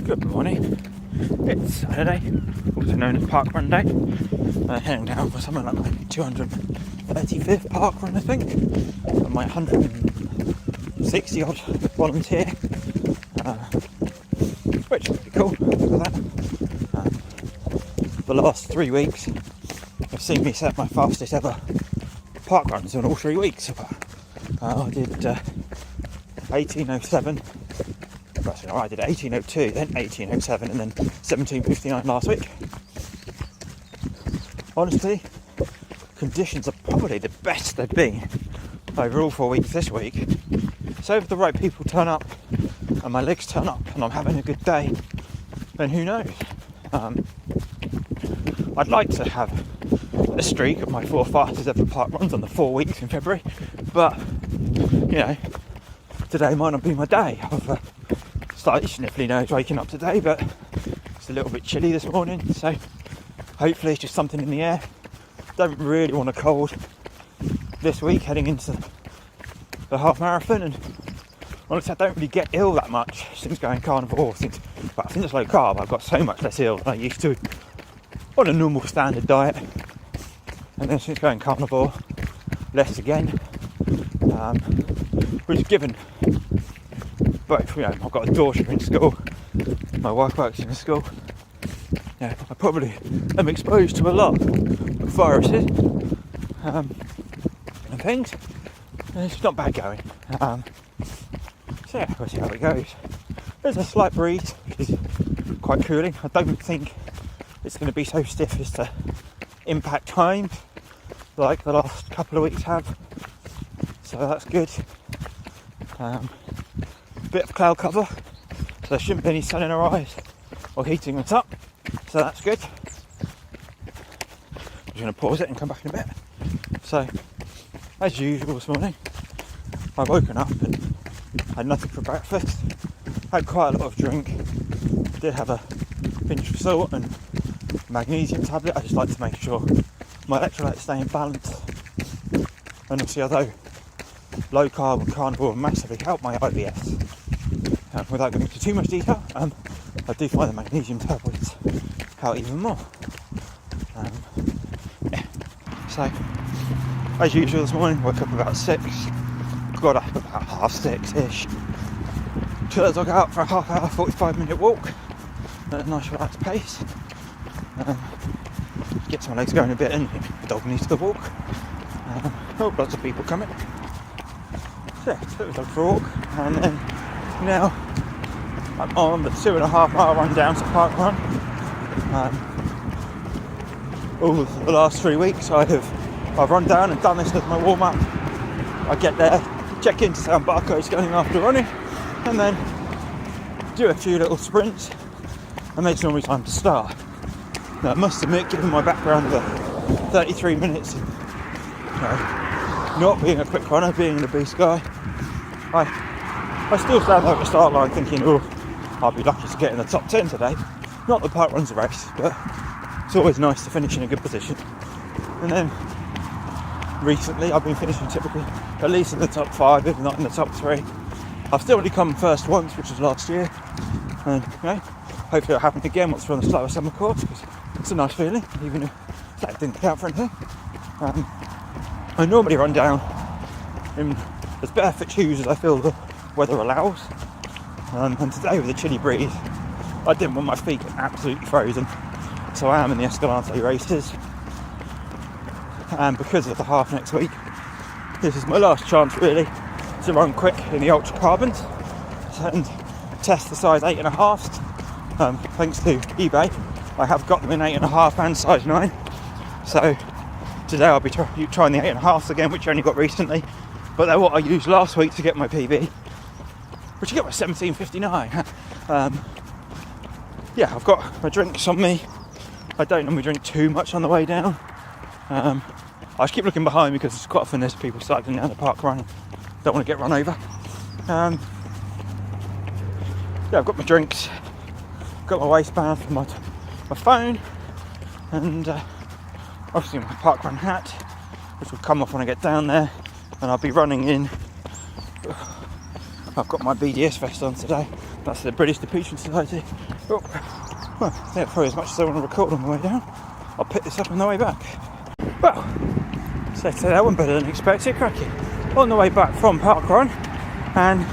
Good morning. It's Saturday, also known as Parkrun Day. Heading down for something like my 235th parkrun, I think. And my 160 odd volunteer, which is pretty cool. Look at that. The last 3 weeks have seen me set my fastest ever parkruns in all 3 weeks. I did 18:07. I did 18:02, then 18:07, and then 17:59 last week. Honestly, conditions are probably the best they've been over all 4 weeks this week. So if the right people turn up and my legs turn up and I'm having a good day, then who knows? I'd like to have a streak of my 4 fastest ever parkruns on the 4 weeks in February, but you know, today might not be my day. I've started sniffly nose waking up today, but it's a little bit chilly this morning, so hopefully it's just something in the air. Don't really want a cold this week heading into the half marathon, and honestly I don't really get ill that much since going carnivore, since it's low carb. I've got so much less ill than I used to on a normal standard diet, and then since going carnivore, less again, which is given both, I've got a daughter in school, my wife works in a school. I probably am exposed to a lot of viruses and things, and it's not bad going. So yeah, we'll see how it goes. There's a slight breeze, which is quite cooling. I don't think it's going to be so stiff as to impact times like the last couple of weeks have, so that's good. Bit of cloud cover, so there shouldn't be any sun in our eyes or heating us up, so that's good. I'm just going to pause it and come back in a bit. So, as usual this morning, I've woken up and had nothing for breakfast, had quite a lot of drink, did have a pinch of salt and magnesium tablet. I just like to make sure my electrolytes stay in balance, and obviously although low carb and carnivore massively help my IBS, without going into too much detail, I do find the magnesium tablets help even more. So, as usual this morning, woke up about 6, got up about 6:30ish, took the dog out for a half hour, 45-minute walk at a nice relaxed pace, gets my legs going a bit, and the dog needs to walk. Lots of people coming. So yeah, took the dog for a walk, and then now I'm on the 2.5 mile run down to parkrun. All of the last 3 weeks I've run down and done this as my warm up. I get there, check into San Barco's going after running, and then do a few little sprints, and then it's normally time to start. Now I must admit, given my background of 33 minutes of not being a quick runner, being an obese guy, I still stand there at the start line thinking, I'll be lucky to get in the top 10 today. Not the parkrun's a race, but it's always nice to finish in a good position. And then recently I've been finishing typically at least in the top 5, if not in the top 3. I've still only come first once, which was last year, and hopefully it'll happen again once we're on the slower summer course, because it's a nice feeling, even if that didn't count for anything. I normally run down in as barefoot shoes as I feel the weather allows, and today with the chilly breeze I didn't want my feet absolutely frozen, so I am in the Escalante races, and because of the half next week, this is my last chance really to run quick in the ultra carbons and test the size 8.5s. Thanks to eBay, I have got them in 8.5 and size 9, so today I'll be trying the 8.5s again, which I only got recently, but they're what I used last week to get my PB, which I got my 17:59. I've got my drinks on me. I don't normally drink too much on the way down. I just keep looking behind me because it's quite often there's people cycling down the park run. Don't want to get run over. I've got my drinks, got my waistband for my phone, and obviously my parkrun hat, which will come off when I get down there, and I'll be running in. I've got my BDS vest on today, That's the British Depression Society. Oh, well, I think probably as much as I want to record on the way down. I'll pick this up on the way back. Well, so that went better than expected, cracking. On the way back from parkrun, and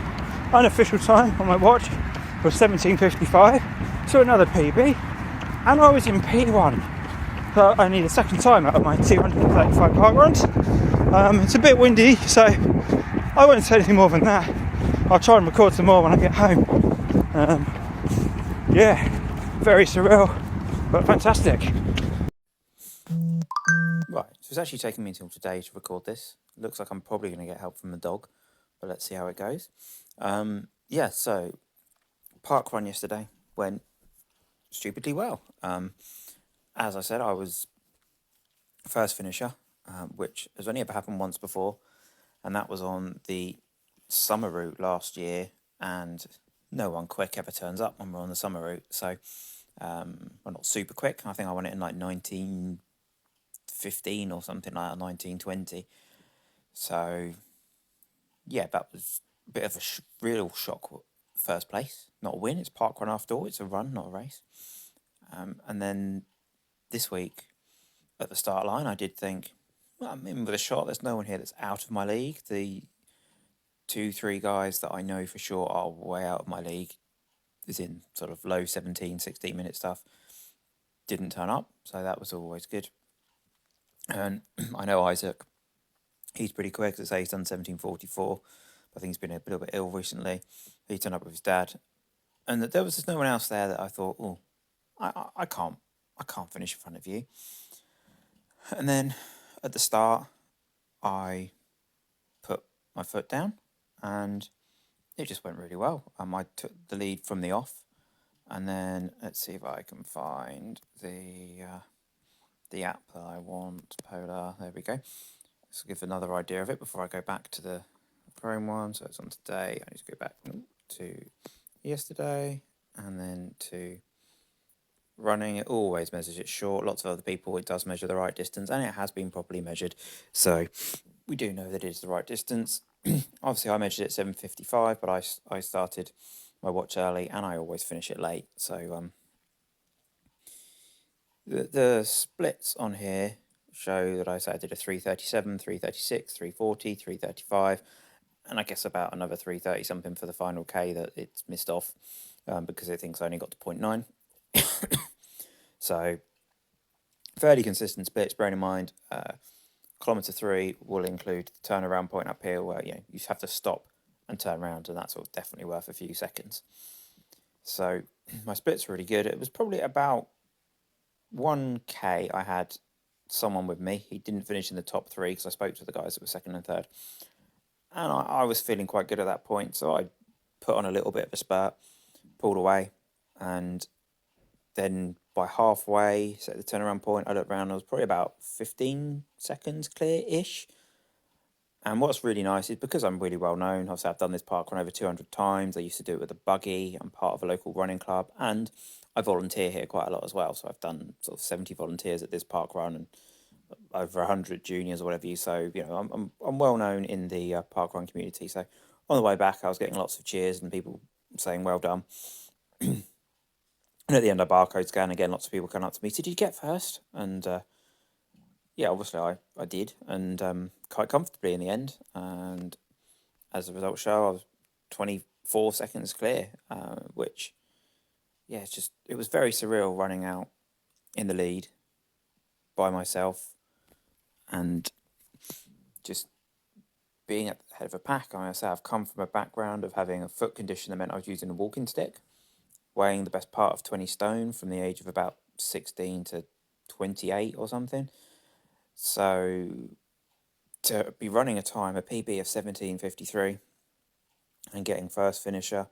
unofficial time on my watch was 17:55, so another PB, and I was in P1. So only the second time out of my 235 parkruns. It's a bit windy, so I won't say anything more than that. I'll try and record some more when I get home. Yeah, very surreal, but fantastic. Right, so it's actually taken me until today to record this. It looks like I'm probably going to get help from the dog, but let's see how it goes. Yeah, so parkrun yesterday went stupidly well. As I said, I was first finisher, which has only ever happened once before, and that was on the summer route last year, and no one quick ever turns up when we're on the summer route, so well, not super quick. I think I went it in like 1915 or something like that, 1920. So yeah, that was a bit of a real shock. First place, not a win. It's parkrun after all. It's a run, not a race. And then this week at the start line, I did think, well, I'm in with a shot. There's no one here that's out of my league. The 2-3 guys that I know for sure are way out of my league, is in sort of low 17, 16 minute stuff, didn't turn up, so that was always good. And I know Isaac, he's pretty quick. As I say, he's done 17:44. I think he's been a little bit ill recently. He turned up with his dad, and there was just no one else there that I thought, oh, I can't finish in front of you. And then at the start, I put my foot down, and it just went really well. I took the lead from the off, and then let's see if I can find the app that I want. Polar, there we go. Let's give another idea of it before I go back to the Chrome one. So it's on today. I need to go back to yesterday, and then to running. It always measures it short. Lots of other people, it does measure the right distance, and it has been properly measured. So we do know that it is the right distance. Obviously, I measured it 7:55, but I started my watch early, and I always finish it late. So the splits on here show that I did a 3:37, 3:36, 3:40, 3:35, and I guess about another 3:30 something for the final K that it's missed off because it thinks I only got to 0.9. So fairly consistent splits, bearing in mind kilometre 3 will include the turnaround point up here where you have to stop and turn around, and that's definitely worth a few seconds. So my splits were really good. It was probably about 1K I had someone with me. He didn't finish in the top 3 because I spoke to the guys that were second and third, and I was feeling quite good at that point, so I put on a little bit of a spurt, pulled away, and then by halfway, set the turnaround point, I looked around, I was probably about 15 seconds clear-ish. And what's really nice is because I'm really well known, obviously I've done this parkrun over 200 times. I used to do it with a buggy. I'm part of a local running club, and I volunteer here quite a lot as well. So I've done sort of 70 volunteers at this parkrun and over 100 juniors or whatever. So I'm well known in the parkrun community. So on the way back, I was getting lots of cheers and people saying well done. And at the end, I barcode scan again. Lots of people come up to me. Did you get first? And yeah, obviously I did, and quite comfortably in the end. And as the results show, I was 24 seconds clear, which, yeah, it was very surreal running out in the lead by myself and just being at the head of a pack. I say I've come from a background of having a foot condition that meant I was using a walking stick, weighing the best part of 20 stone from the age of about 16 to 28 or something. So to be running a time, a PB of 17:53, and getting first finisher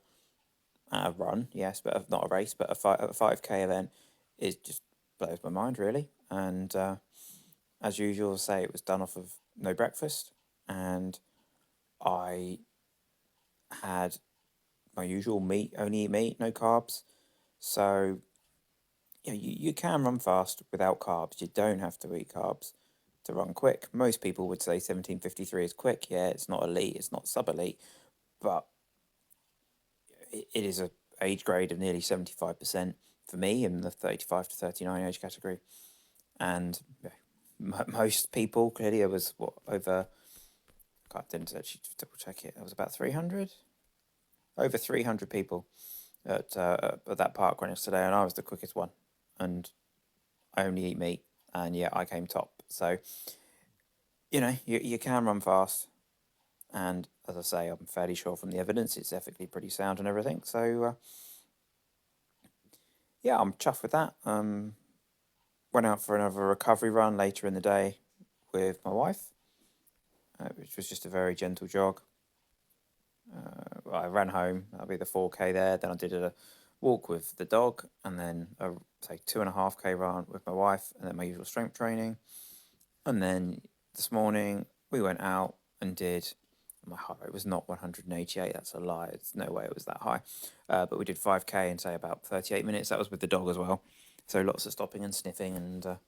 at a run, yes, but not a race, but a 5K event, it just blows my mind, really. And as usual, say it was done off of no breakfast, and I had my usual meat, only eat meat, no carbs. So you can run fast without carbs. You don't have to eat carbs to run quick. Most people would say 17:53 is quick. Yeah, it's not elite, it's not sub-elite, but it is a age grade of nearly 75% for me in the 35 to 39 age category. And most people, clearly, there was over, I didn't actually double check it, it was about 300, over 300 people at that parkrun yesterday, and I was the quickest one, and I only eat meat, and yeah, I came top. So, you can run fast, and as I say, I'm fairly sure from the evidence it's ethically pretty sound and everything. So, yeah, I'm chuffed with that. Went out for another recovery run later in the day with my wife, which was just a very gentle jog. I ran home, that'll be the 4K there, then I did a walk with the dog, and then a, say, 2.5K run with my wife, and then my usual strength training. And then this morning we went out and did, my heart rate was not 188, that's a lie, it's no way it was that high, but we did 5K in, say, about 38 minutes. That was with the dog as well, so lots of stopping and sniffing and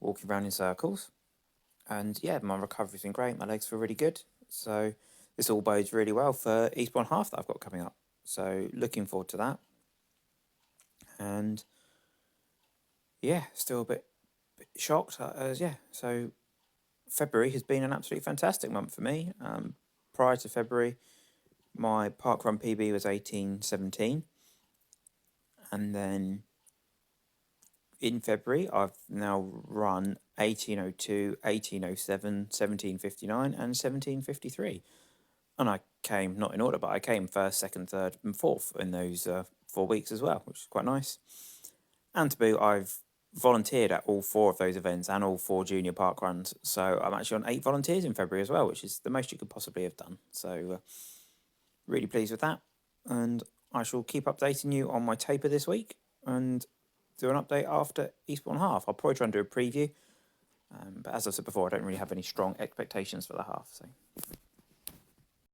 walking around in circles. And yeah, my recovery's been great, my legs feel really good, so this all bodes really well for Eastbourne Half that I've got coming up, so looking forward to that. And yeah, still a bit shocked, so February has been an absolutely fantastic month for me. Prior to February, my parkrun PB was 18:17, and then in February I've now run 18:02, 18:07, 17:59 and 17:53, and I came, not in order, but I came first, second, third and fourth in those 4 weeks as well, which is quite nice. And to boot, I've volunteered at all 4 of those events and all 4 junior park runs, so I'm actually on 8 volunteers in February as well, which is the most you could possibly have done. So really pleased with that, and I shall keep updating you on my taper this week and do an update after Eastbourne Half. I'll probably try and do a preview, but as I said before, I don't really have any strong expectations for the half, so